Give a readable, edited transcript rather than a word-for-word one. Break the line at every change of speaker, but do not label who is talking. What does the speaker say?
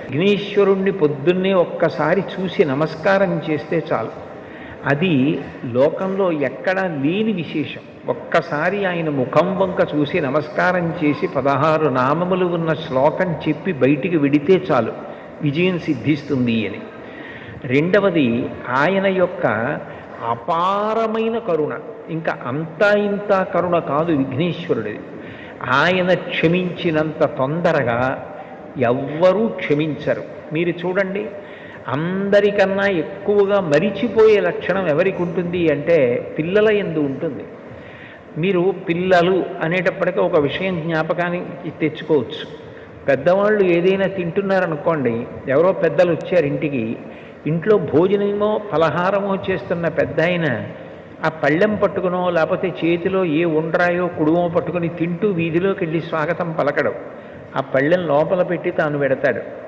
విఘ్నేశ్వరుణ్ణి పొద్దున్నే ఒక్కసారి చూసి నమస్కారం చేస్తే చాలు. అది లోకంలో ఎక్కడా లేని విశేషం. ఒక్కసారి ఆయన ముఖం వంక చూసి నమస్కారం చేసి 16 నామములు ఉన్న శ్లోకం చెప్పి బయటికి విడితే చాలు, విజయం సిద్ధిస్తుంది అని. రెండవది ఆయన యొక్క అపారమైన కరుణ. ఇంకా అంతా ఇంత కరుణ కాదు విఘ్నేశ్వరుడిది. ఆయన క్షమించినంత తొందరగా ఎవ్వరూ క్షమించరు. మీరు చూడండి, అందరికన్నా ఎక్కువగా మరిచిపోయే లక్షణం ఎవరికి ఉంటుంది అంటే పిల్లల యందు ఉంటుంది. మీరు పిల్లలు అనేటప్పటికీ ఒక విషయం జ్ఞాపకానికి తెచ్చుకోవచ్చు. పెద్దవాళ్ళు ఏదైనా తింటున్నారనుకోండి, ఎవరో పెద్దలు వచ్చారు ఇంటికి, ఇంట్లో భోజనమో ఫలహారమో చేస్తున్న పెద్ద ఆయన ఆ పళ్ళెం పట్టుకునో లేకపోతే చేతిలో ఏ ఉండ్రాయో కుడుమో పట్టుకుని తింటూ వీధిలోకి వెళ్ళి స్వాగతం పలకడం, ఆ పళ్ళెం లోపల పెట్టి తాను పెడతాడు.